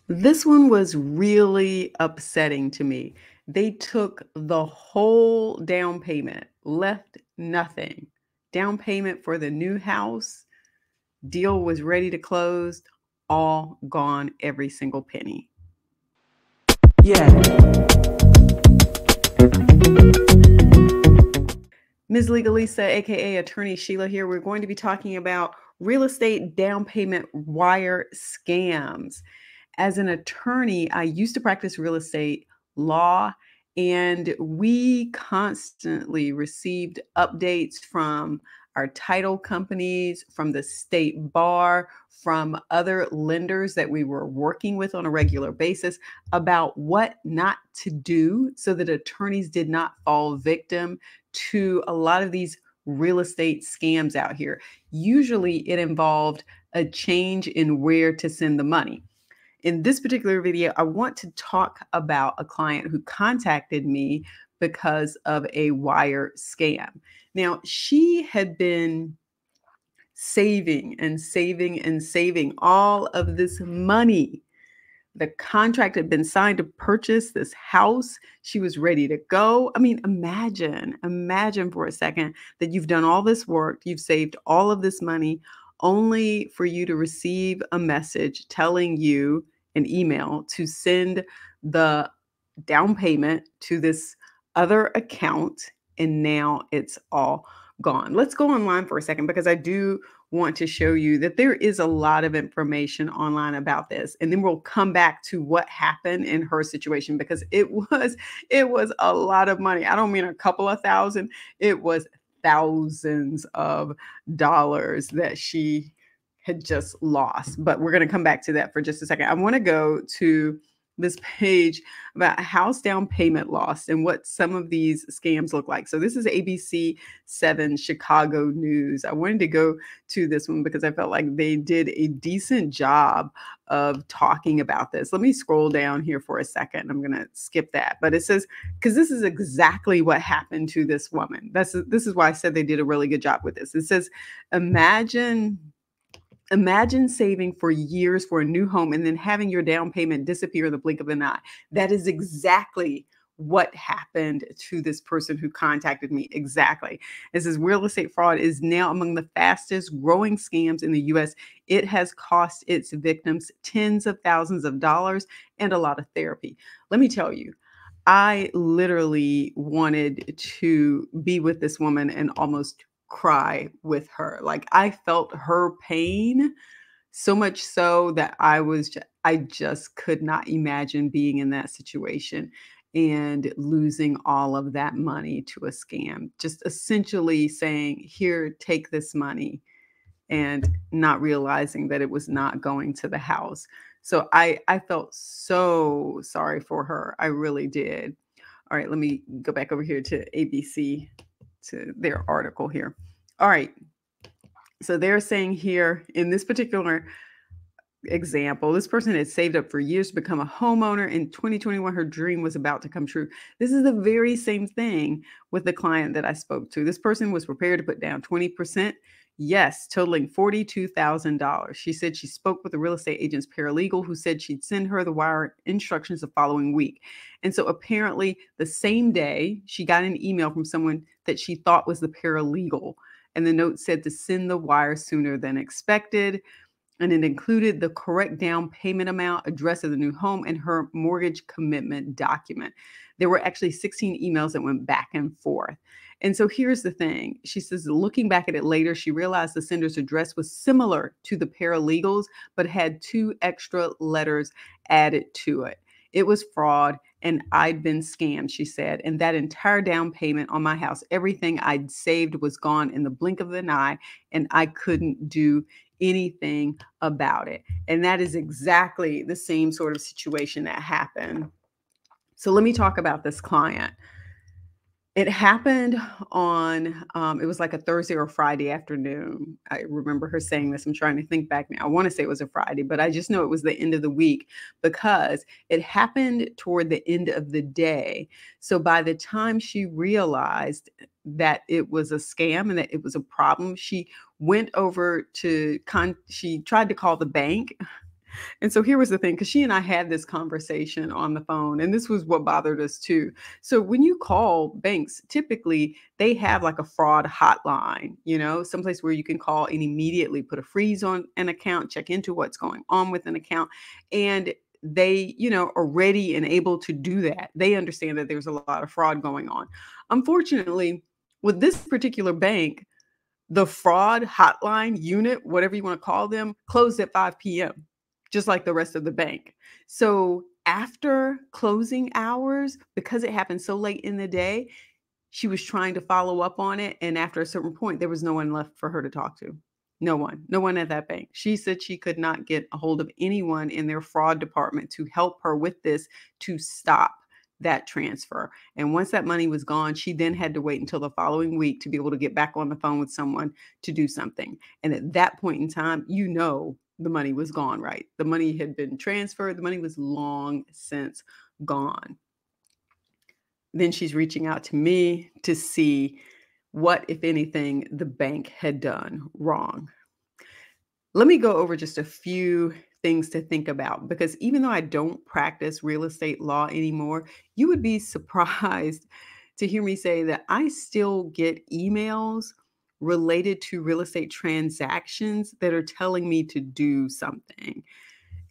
This one was really upsetting to me. They took the whole down payment, left nothing. Down payment for the new house, deal was ready to close, all gone, every single penny. Yeah. Ms. Legalista, aka Attorney Sheila, here. We're going to be talking about real estate down payment wire scams. As an attorney, I used to practice real estate law, and we constantly received updates from our title companies, from the state bar, from other lenders that we were working with on a regular basis about what not to do so that attorneys did not fall victim to a lot of these real estate scams out here. Usually it involved a change in where to send the money. In this particular video, I want to talk about a client who contacted me because of a wire scam. Now, she had been saving and saving and saving all of this money. The contract had been signed to purchase this house. She was ready to go. I mean, imagine for a second that you've done all this work, you've saved all of this money, only for you to receive a message telling you, an email, to send the down payment to this other account. And now it's all gone. Let's go online for a second because I do want to show you that there is a lot of information online about this, and then we'll come back to what happened in her situation because it was a lot of money. I don't mean a couple of thousand, it was thousands of dollars that she had just lost. But we're going to come back to that for just a second. I want to go to this page about house down payment loss and what some of these scams look like. So this is ABC 7 Chicago News. I wanted to go to this one because I felt like they did a decent job of talking about this. Let me scroll down here for a second. I'm going to skip that. But it says, because this is exactly what happened to this woman. This is why I said they did a really good job with this. It says, imagine saving for years for a new home and then having your down payment disappear in the blink of an eye. That is exactly what happened to this person who contacted me. Exactly. It says real estate fraud is now among the fastest growing scams in the US. It has cost its victims tens of thousands of dollars and a lot of therapy. Let me tell you, I literally wanted to be with this woman and almost cry with her. Like I felt her pain so much so that I just could not imagine being in that situation and losing all of that money to a scam. Just essentially saying, "Here, take this money," and not realizing that it was not going to the house. So I felt so sorry for her. I really did. All right, let me go back over here to ABC, to their article here. All right. So they're saying here in this particular example, this person had saved up for years to become a homeowner. In 2021, her dream was about to come true. This is the very same thing with the client that I spoke to. This person was prepared to put down 20%. Yes, totaling $42,000. She said she spoke with the real estate agent's paralegal who said she'd send her the wire instructions the following week. And so apparently, the same day, she got an email from someone that she thought was the paralegal. And the note said to send the wire sooner than expected, and it included the correct down payment amount, address of the new home, and her mortgage commitment document. There were actually 16 emails that went back and forth. And so here's the thing. She says, looking back at it later, she realized the sender's address was similar to the paralegals, but had two extra letters added to it. It was fraud, and I'd been scammed, she said. And that entire down payment on my house, everything I'd saved was gone in the blink of an eye, and I couldn't do anything about it. And that is exactly the same sort of situation that happened. So let me talk about this client. It happened on, it was like a Thursday or Friday afternoon. I remember her saying this. I'm trying to think back now. I want to say it was a Friday, but I just know it was the end of the week because it happened toward the end of the day. So by the time she realized that it was a scam and that it was a problem, she went over to, she tried to call the bank And so here was the thing, because she and I had this conversation on the phone, and this was what bothered us too. So when you call banks, typically they have like a fraud hotline, someplace where you can call and immediately put a freeze on an account, check into what's going on with an account. And they, are ready and able to do that. They understand that there's a lot of fraud going on. Unfortunately, with this particular bank, the fraud hotline unit, whatever you want to call them, closed at 5 p.m., just like the rest of the bank. So after closing hours, because it happened so late in the day, she was trying to follow up on it. And after a certain point, there was no one left for her to talk to. No one at that bank. She said she could not get a hold of anyone in their fraud department to help her with this, to stop that transfer. And once that money was gone, she then had to wait until the following week to be able to get back on the phone with someone to do something. And at that point in time, the money was gone, right? The money had been transferred. The money was long since gone. Then she's reaching out to me to see what, if anything, the bank had done wrong. Let me go over just a few things to think about, because even though I don't practice real estate law anymore, you would be surprised to hear me say that I still get emails related to real estate transactions that are telling me to do something.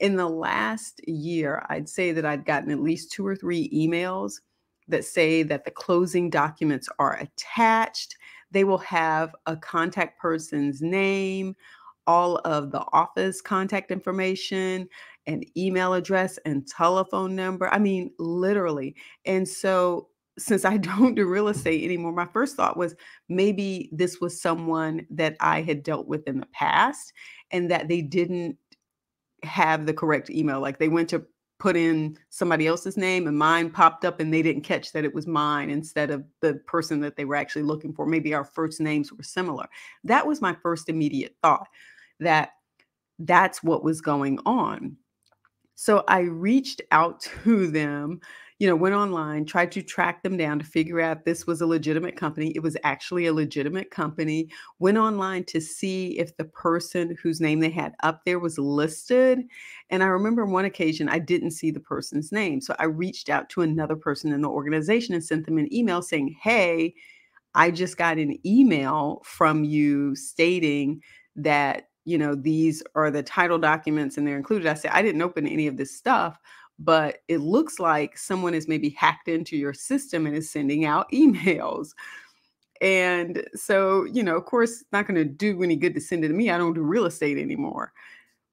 In the last year, I'd say that I've gotten at least 2 or 3 emails that say that the closing documents are attached. They will have a contact person's name, all of the office contact information, an email address and telephone number. I mean, literally. And so since I don't do real estate anymore, my first thought was maybe this was someone that I had dealt with in the past and that they didn't have the correct email. Like they went to put in somebody else's name and mine popped up and they didn't catch that it was mine instead of the person that they were actually looking for. Maybe our first names were similar. That was my first immediate thought, that that's what was going on. So I reached out to them, went online, tried to track them down to figure out if this was a legitimate company. It was actually a legitimate company. Went online to see if the person whose name they had up there was listed. And I remember one occasion I didn't see the person's name. So I reached out to another person in the organization and sent them an email saying, hey, I just got an email from you stating that, these are the title documents and they're included. I said, I didn't open any of this stuff, but it looks like someone has maybe hacked into your system and is sending out emails. And so, of course, it's not going to do any good to send it to me. I don't do real estate anymore.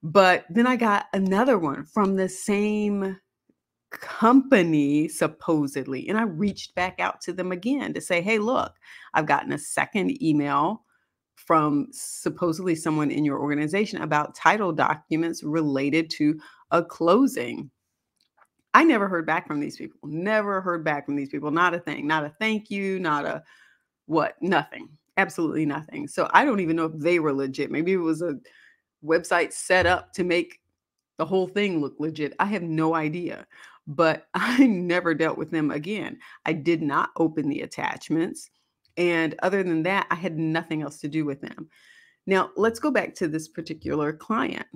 But then I got another one from the same company, supposedly. And I reached back out to them again to say, hey, look, I've gotten a second email from supposedly someone in your organization about title documents related to a closing. I never heard back from these people. Never heard back from these people. Not a thing. Not a thank you. Not a what. Nothing. Absolutely nothing. So I don't even know if they were legit. Maybe it was a website set up to make the whole thing look legit. I have no idea. But I never dealt with them again. I did not open the attachments. And other than that, I had nothing else to do with them. Now, let's go back to this particular client.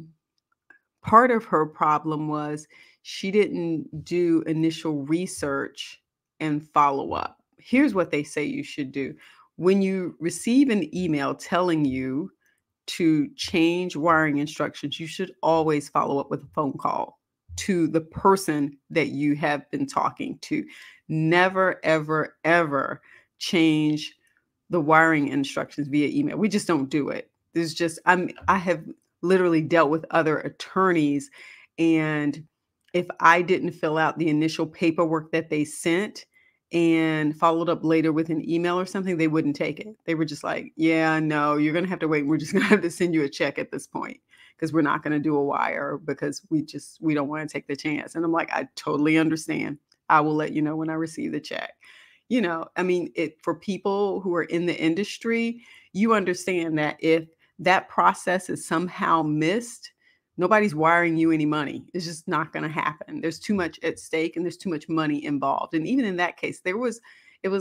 Part of her problem was she didn't do initial research and follow up. Here's what they say you should do. When you receive an email telling you to change wiring instructions, you should always follow up with a phone call to the person that you have been talking to. Never, ever, ever change the wiring instructions via email. We just don't do it. I have literally dealt with other attorneys, and if I didn't fill out the initial paperwork that they sent and followed up later with an email or something, they wouldn't take it. They were just like, yeah, no, you're going to have to wait. We're just going to have to send you a check at this point because we're not going to do a wire because we don't want to take the chance. And I'm like, I totally understand. I will let you know when I receive the check. I mean, for people who are in the industry, you understand that if that process is somehow missed, nobody's wiring you any money. It's just not going to happen. There's too much at stake and there's too much money involved. And even in that case, it was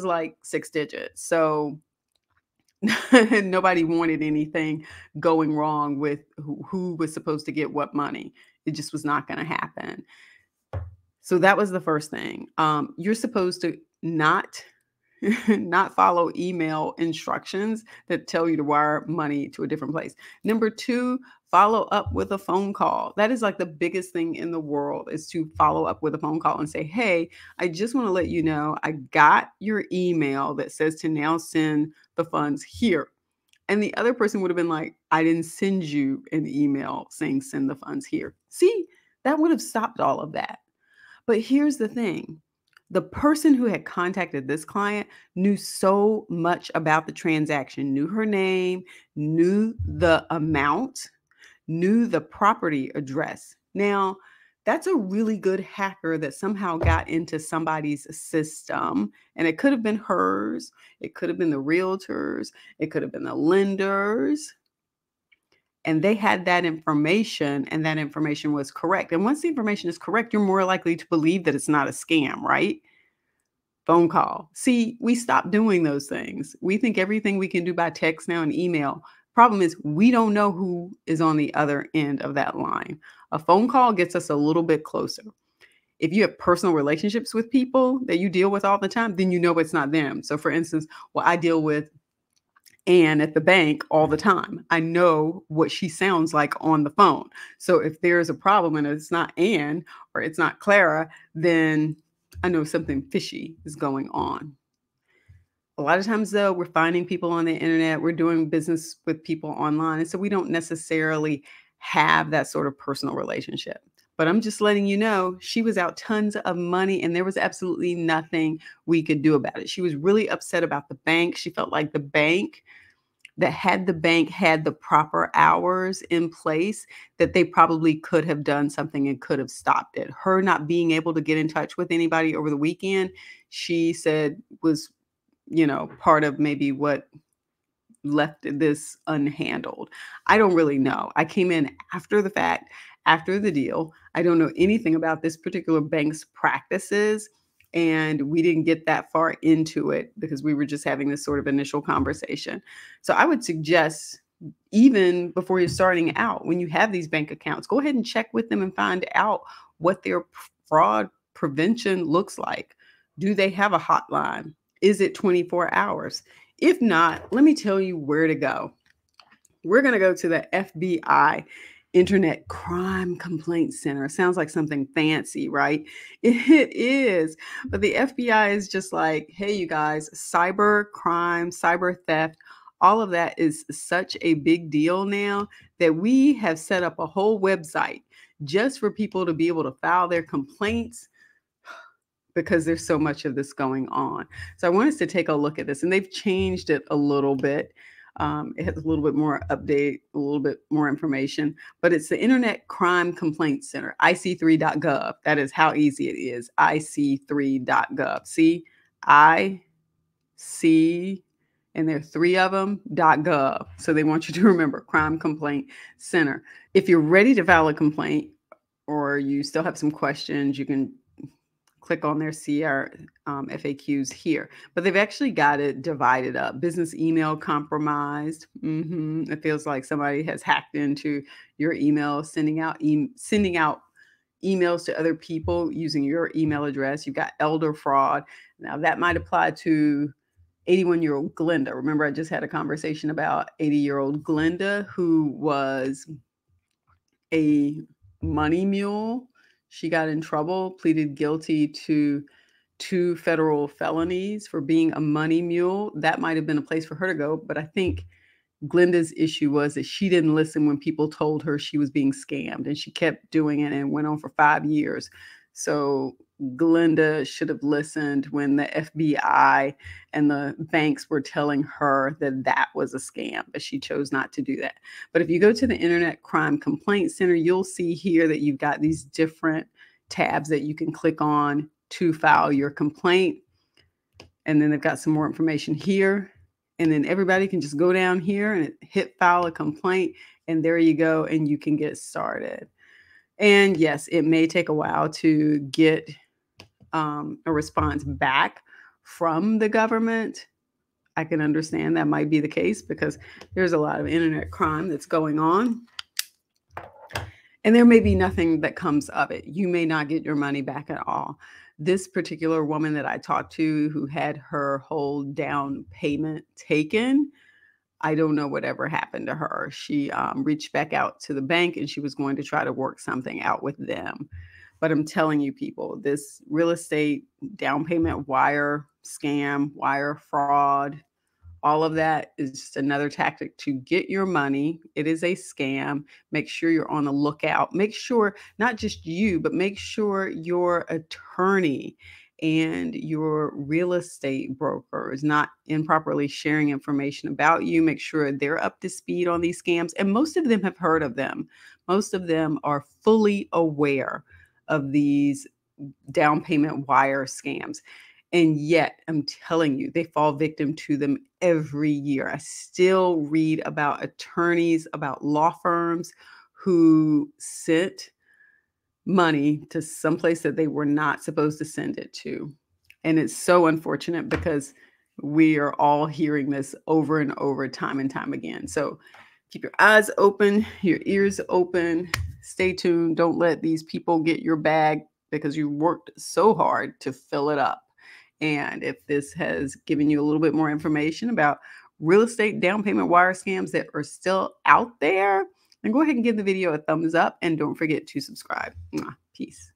like 6 digits. So nobody wanted anything going wrong with who was supposed to get what money. It just was not going to happen. So that was the first thing. You're supposed to not follow email instructions that tell you to wire money to a different place. Number 2, follow up with a phone call. That is like the biggest thing in the world, is to follow up with a phone call and say, hey, I just want to let you know I got your email that says to now send the funds here. And the other person would have been like, I didn't send you an email saying send the funds here. See, that would have stopped all of that. But here's the thing. The person who had contacted this client knew so much about the transaction, knew her name, knew the amount, knew the property address. Now, that's a really good hacker that somehow got into somebody's system. And it could have been hers. It could have been the realtors. It could have been the lenders. And they had that information, and that information was correct. And once the information is correct, you're more likely to believe that it's not a scam, right? Phone call. See, we stopped doing those things. We think everything we can do by text now and email. Problem is, we don't know who is on the other end of that line. A phone call gets us a little bit closer. If you have personal relationships with people that you deal with all the time, then you know it's not them. So for instance, well, I deal with Anne at the bank all the time. I know what she sounds like on the phone. So if there's a problem and it's not Anne or it's not Clara, then I know something fishy is going on. A lot of times, though, we're finding people on the internet, we're doing business with people online, and so we don't necessarily have that sort of personal relationship. But I'm just letting you know, she was out tons of money and there was absolutely nothing we could do about it. She was really upset about the bank. She felt like the bank had the proper hours in place, that they probably could have done something and could have stopped it. Her not being able to get in touch with anybody over the weekend, she said was, part of maybe what left this unhandled. I don't really know. I came in after the fact, after the deal. I don't know anything about this particular bank's practices. And we didn't get that far into it because we were just having this sort of initial conversation. So I would suggest, even before you're starting out, when you have these bank accounts, go ahead and check with them and find out what their fraud prevention looks like. Do they have a hotline? Is it 24 hours? If not, let me tell you where to go. We're going to go to the FBI Internet Crime Complaint Center. Sounds like something fancy, right? It is. But the FBI is just like, hey, you guys, cyber crime, cyber theft, all of that is such a big deal now that we have set up a whole website just for people to be able to file their complaints, because there's so much of this going on. So I want us to take a look at this, and they've changed it a little bit. It has a little bit more update, a little bit more information, but it's the Internet Crime Complaint Center, ic3.gov. That is how easy it is, ic3.gov. See, IC, and there are 3 of them, .gov. So they want you to remember Crime Complaint Center. If you're ready to file a complaint, or you still have some questions, you can click on their CR FAQs here. But they've actually got it divided up. Business email compromised. It feels like somebody has hacked into your email, sending out emails to other people using your email address. You've got elder fraud. Now that might apply to 81-year-old Glenda. Remember, I just had a conversation about 80-year-old Glenda, who was a money mule. She got in trouble, pleaded guilty to 2 federal felonies for being a money mule. That might have been a place for her to go, but I think Glenda's issue was that she didn't listen when people told her she was being scammed, and she kept doing it, and it went on for 5 years. So Glenda should have listened when the FBI and the banks were telling her that that was a scam, but she chose not to do that. But if you go to the Internet Crime Complaint Center, you'll see here that you've got these different tabs that you can click on to file your complaint. And then they've got some more information here. And then everybody can just go down here and hit file a complaint. And there you go. And you can get started. And yes, it may take a while to get a response back from the government. I can understand that might be the case because there's a lot of internet crime that's going on. And there may be nothing that comes of it. You may not get your money back at all. This particular woman that I talked to who had her whole down payment taken, I don't know whatever happened to her. She reached back out to the bank and she was going to try to work something out with them. But I'm telling you, people, this real estate down payment wire scam, wire fraud, all of that is just another tactic to get your money. It is a scam. Make sure you're on the lookout. Make sure not just you, but make sure your attorney and your real estate broker is not improperly sharing information about you. Make sure they're up to speed on these scams. And most of them have heard of them. Most of them are fully aware of these down payment wire scams. And yet, I'm telling you, they fall victim to them every year. I still read about attorneys, about law firms who sent money to someplace that they were not supposed to send it to. And it's so unfortunate because we are all hearing this over and over, time and time again. So keep your eyes open, your ears open, stay tuned. Don't let these people get your bag because you worked so hard to fill it up. And if this has given you a little bit more information about real estate down payment wire scams that are still out there, then go ahead and give the video a thumbs up and don't forget to subscribe. Peace.